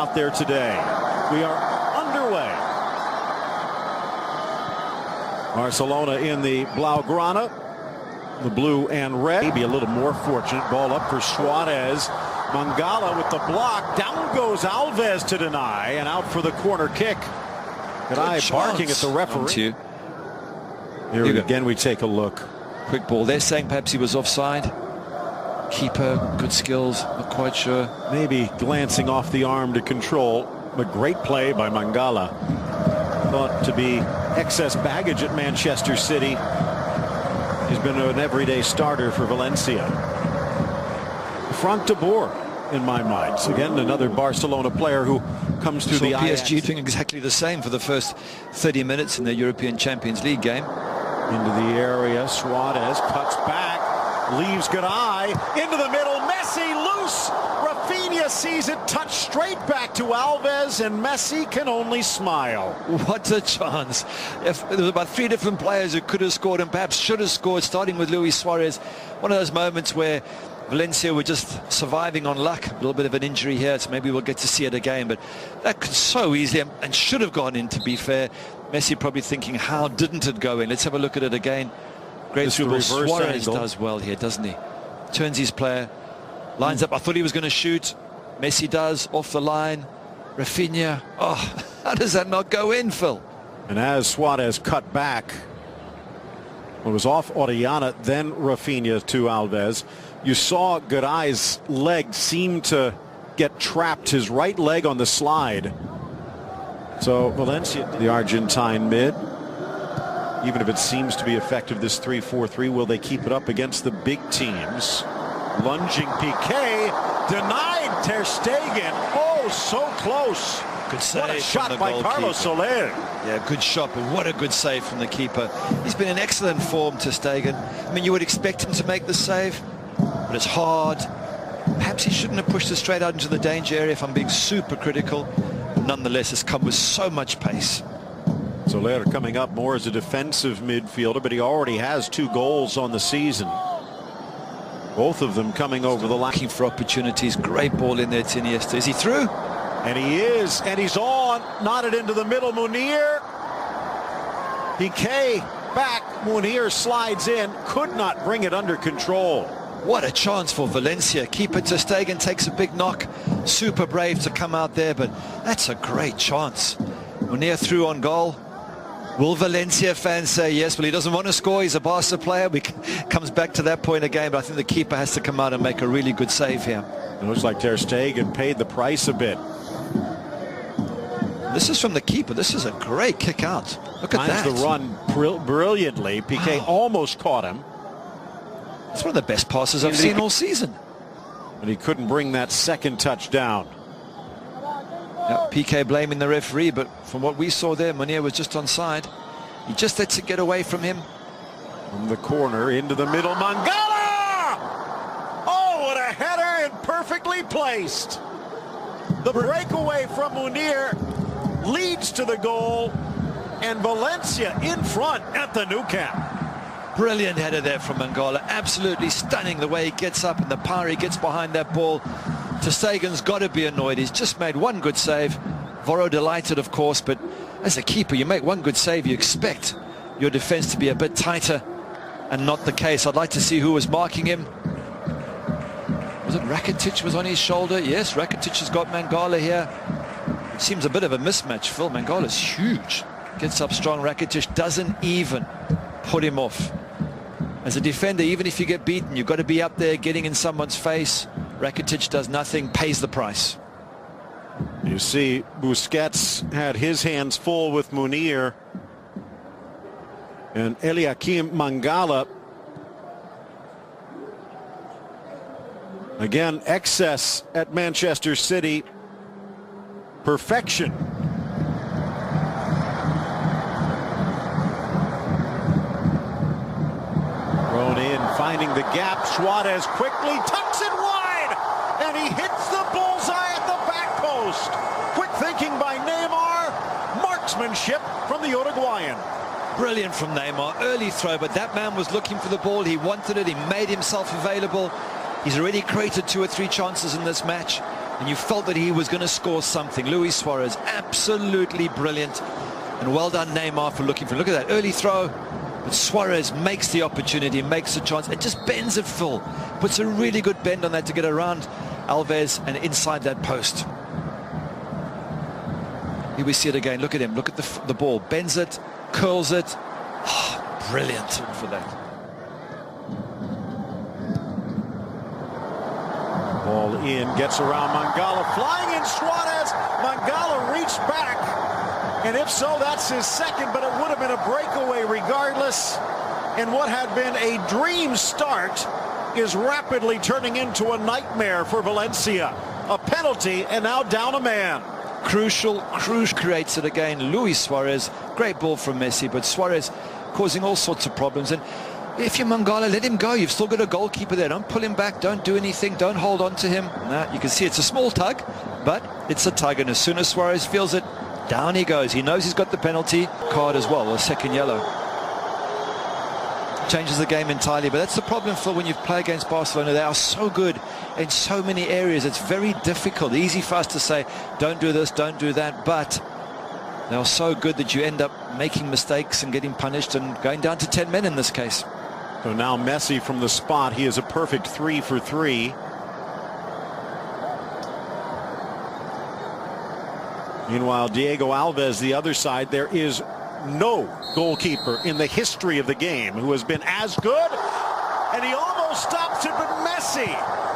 Out there today. We are underway. Barcelona in the Blaugrana, the blue and red. Maybe a little more fortunate. Ball up for Suarez. Mangala with the block. Down goes Alves to deny, and out for the corner kick. Good eye barking at the referee. Here again we take a look. Quick ball. They're saying perhaps he was offside. Keeper, good skills, not quite sure. Maybe glancing off the arm to control, but great play by Mangala. Thought to be excess baggage at Manchester City. He's been an everyday starter for Valencia. Frank de Boer, in my mind. So again, another Barcelona player who comes through the PSG doing exactly the same for the first 30 minutes in the European Champions League game. Into the area, Suarez cuts back. Leaves good eye into the middle. Messi loose. Rafinha sees it touch straight back to Alves, and Messi can only smile. What a chance. If there was about 3 different players who could have scored and perhaps should have scored, starting with Luis Suarez. One of those moments where Valencia were just surviving on luck. A little bit of an injury here, so maybe we'll get to see it again. But that could so easily and should have gone in, to be fair. Messi probably thinking, how didn't it go in? Let's have a look at it again. Great through ball. Suarez does well here, doesn't he? Turns his player, lines up. I thought he was going to shoot. Messi does, off the line. Rafinha, oh, how does that not go in, Phil? And as Suarez cut back, it was off Orellana, then Rafinha to Alves. You saw Garay's leg seem to get trapped, his right leg on the slide. So Valencia, the Argentine mid. Even if it seems to be effective, this 3-4-3, will they keep it up against the big teams? Lunging Piqué, denied Ter Stegen. Oh, so close. Good save. What a shot by Carlos Soler. Yeah, good shot, but what a good save from the keeper. He's been in excellent form, Ter Stegen. I mean, you would expect him to make the save, but it's hard. Perhaps he shouldn't have pushed it straight out into the danger area, if I'm being super critical. Nonetheless, it's come with so much pace. Soler coming up more as a defensive midfielder, but he already has 2 goals on the season. Both of them coming over the line. Looking for opportunities. Great ball in there to Iniesta. Is he through? And he is, and he's on. Knotted into the middle. Munir. Piqué back. Munir slides in. Could not bring it under control. What a chance for Valencia. Keeper Ter Stegen takes a big knock. Super brave to come out there, but that's a great chance. Munir through on goal. Will Valencia fans say yes? Well, he doesn't want to score. He's a Barca player. Comes back to that point again, but I think the keeper has to come out and make a really good save here. It looks like Ter Stegen paid the price a bit. This is from the keeper. This is a great kick out. Look at that. Times the run brilliantly. Piqué almost caught him. It's one of the best passes I've seen all season. And he couldn't bring that second touch down. Yep, Piqué blaming the referee, but from what we saw there, Munir was just onside. He just lets it get away from him. From the corner into the middle, Mangala! Oh, what a header, and perfectly placed. The breakaway from Munir leads to the goal, and Valencia in front at the Nou Camp. Brilliant header there from Mangala. Absolutely stunning the way he gets up and the power he gets behind that ball. Ter Stegen's got to be annoyed. He's just made one good save. Voro delighted, of course, but as a keeper, you make one good save, you expect your defense to be a bit tighter, and not the case. I'd like to see who was marking him. Was it Rakitic was on his shoulder? Yes, Rakitic has got Mangala here. It seems a bit of a mismatch, Phil. Mangala's huge. Gets up strong. Rakitic doesn't even put him off. As a defender, even if you get beaten, you've got to be up there getting in someone's face. Rakitic does nothing, pays the price. You see, Busquets had his hands full with Munir. And Eliakim Mangala, again, excess at Manchester City. Perfection. Thrown in, finding the gap. Suarez quickly tucks it wide, and he hits the bullseye at the back post. Quick thinking by Neymar. Marksmanship from the Uruguayan. Brilliant from Neymar. Early throw, but that man was looking for the ball. He wanted it. He made himself available. He's already created 2 or 3 chances in this match. and you felt that he was going to score something. Luis Suarez, absolutely brilliant. And well done, Neymar, for looking for. Look at that early throw. But Suarez makes the opportunity, makes the chance. It just bends it full. Puts a really good bend on that to get around Alves and inside that post. Here we see it again. Look at him. Look at the ball. Bends it, curls it. Oh, brilliant for that. Ball in, gets around Mangala. Flying in Suarez. Mangala reached back. And if so, that's his second, but it would have been a breakaway regardless. And what had been a dream start is rapidly turning into a nightmare for Valencia. A penalty, and now down a man. Crucial. Cruz creates it again. Luis Suarez, great ball from Messi, but Suarez causing all sorts of problems. And if you're Mangala, let him go. You've still got a goalkeeper there. Don't pull him back. Don't do anything. Don't hold on to him. Nah, you can see it's a small tug, but it's a tug. And as soon as Suarez feels it, down he goes. He knows he's got the penalty card as well, a second yellow. Changes the game entirely, but that's the problem, Phil, when you play against Barcelona. They are so good in so many areas. It's very difficult. Easy for us to say, don't do this, don't do that, but they are so good that you end up making mistakes and getting punished and going down to 10 men in this case. So now Messi from the spot. He is a perfect 3 for 3. Meanwhile, Diego Alves, the other side, there is no goalkeeper in the history of the game who has been as good. And he almost stops it, but Messi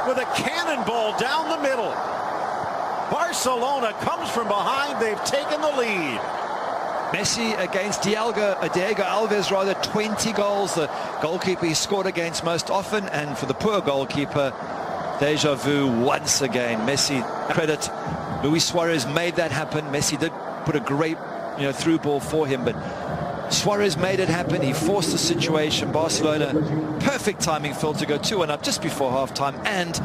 with a cannonball down the middle. Barcelona comes from behind. They've taken the lead. Messi against Diego Alves, rather, 20 goals. The goalkeeper he scored against most often. And for the poor goalkeeper, deja vu once again. Messi, credit. Luis Suarez made that happen. Messi did put a great, through ball for him, but Suarez made it happen. He forced the situation. Barcelona, perfect timing, Phil, to go 2-1 up just before halftime, and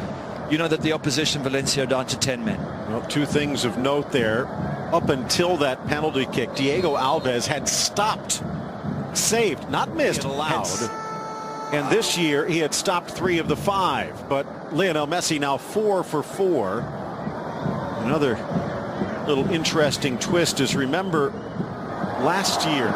you know that the opposition, Valencia, are down to 10 men. Well, two things of note there. Up until that penalty kick, Diego Alves had stopped, saved, not missed, allowed. And this year he had stopped 3 of the 5. But Lionel Messi now 4 for 4. Another little interesting twist is, remember last year,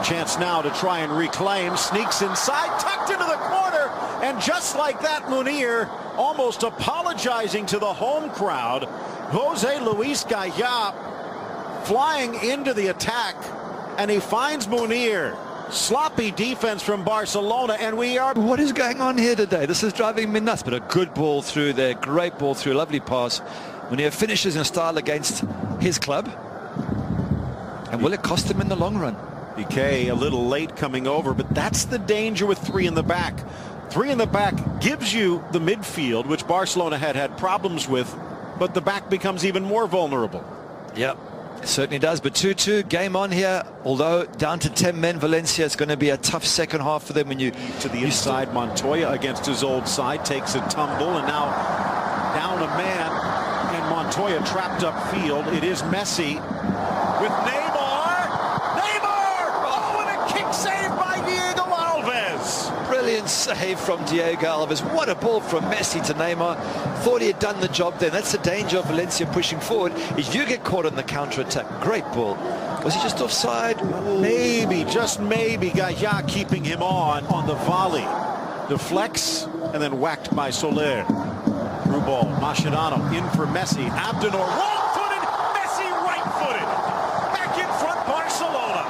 chance now to try and reclaim, sneaks inside, tucked into the corner, and just like that, Munir almost apologizing to the home crowd. Jose Luis Gaya flying into the attack, and he finds Munir. Sloppy defense from Barcelona, and we are... What is going on here today? This is driving me nuts, but a good ball through there, great ball through, lovely pass. Munir finishes in style against his club, and will it cost him in the long run? PK a little late coming over, but that's the danger with 3 in the back. 3 in the back gives you the midfield, which Barcelona had problems with, but the back becomes even more vulnerable. Yep, it certainly does. But 2-2, game on here. Although down to 10 men, Valencia, it's going to be a tough second half for them. When you to the inside, Montoya against his old side takes a tumble, and now down a man. And Montoya trapped upfield. It is Messi with Neymar. Neymar! Oh, and a kick save by Diego Alves. Brilliant save from Diego Alves. What a ball from Messi to Neymar. Thought he had done the job then. That's the danger of Valencia pushing forward, is you get caught on the counter-attack. Great ball. Was he just offside? Ooh. Maybe, just maybe. Gaya keeping him on the volley. Deflects and then whacked by Soler. Through ball, Mascherano in for Messi. Abdenor wrong-footed, Messi right-footed. Back in front, Barcelona.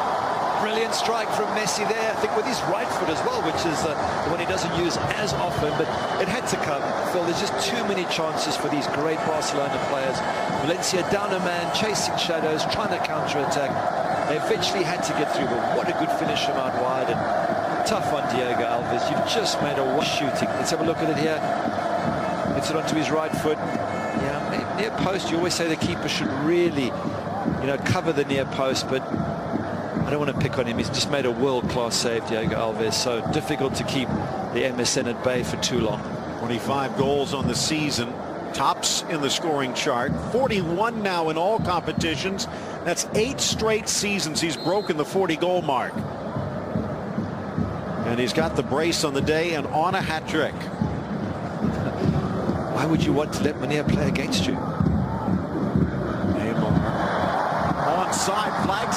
Brilliant strike from Messi there, I think with his right foot as well, which is the one he doesn't use as often, but it had to come. Phil, there's just too many chances for these great Barcelona players. Valencia down a man, chasing shadows, trying to counter-attack. They eventually had to get through, but what a good finish from out wide, and tough on Diego Alves. You've just made a shooting. Let's have a look at it here. Gets it onto his right foot. Yeah, near post, you always say the keeper should really, cover the near post, but I don't want to pick on him. He's just made a world-class save, Diego Alves. So difficult to keep the MSN at bay for too long. 25 goals on the season. Tops in the scoring chart. 41 now in all competitions. That's 8 straight seasons he's broken the 40-goal mark. And he's got the brace on the day and on a hat-trick. Why would you want to let Munir play against you?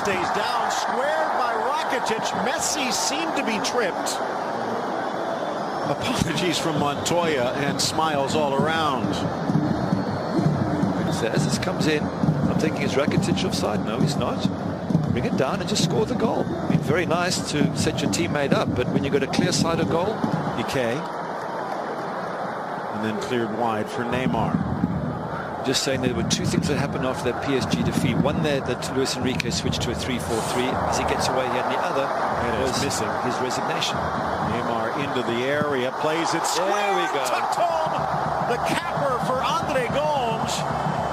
stays down, squared by Rakitic. Messi seemed to be tripped. Apologies from Montoya and smiles all around. So as this comes in, I'm thinking, is Rakitic offside? No, he's not. Bring it down and just score the goal. I mean, very nice to set your teammate up, but when you got a clear side of goal, Ike. And then cleared wide for Neymar. Just saying there were two things that happened after that PSG defeat. One there that Luis Enrique switched to a 3-4-3 as he gets away here, and the other was missing his resignation. Neymar into the area, plays it square. There we go. Tucked home. The capper for Andre Gomes,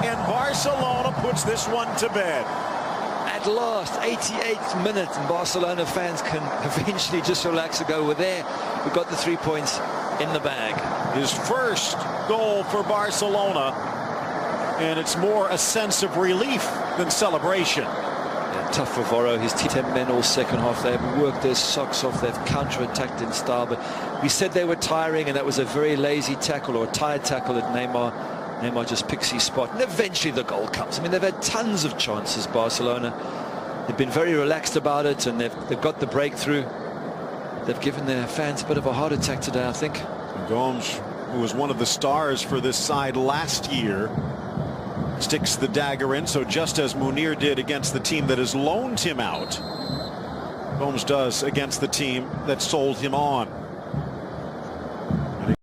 and Barcelona puts this one to bed. At last, 88th minute, and Barcelona fans can eventually just relax and go, we're there. We've got the 3 points in the bag. His first goal for Barcelona, and it's more a sense of relief than celebration. Yeah, tough for Voro. His 10 men all second half. They've worked their socks off. They've counter-attacked in style. But we said they were tiring, and that was a very lazy tackle or a tired tackle at Neymar. Neymar just picks his spot, and eventually the goal comes. I mean, they've had tons of chances, Barcelona. They've been very relaxed about it, and they've got the breakthrough. They've given their fans a bit of a heart attack today, I think. Gomes, who was one of the stars for this side last year, sticks the dagger in. So just as Munir did against the team that has loaned him out, Gomes does against the team that sold him on.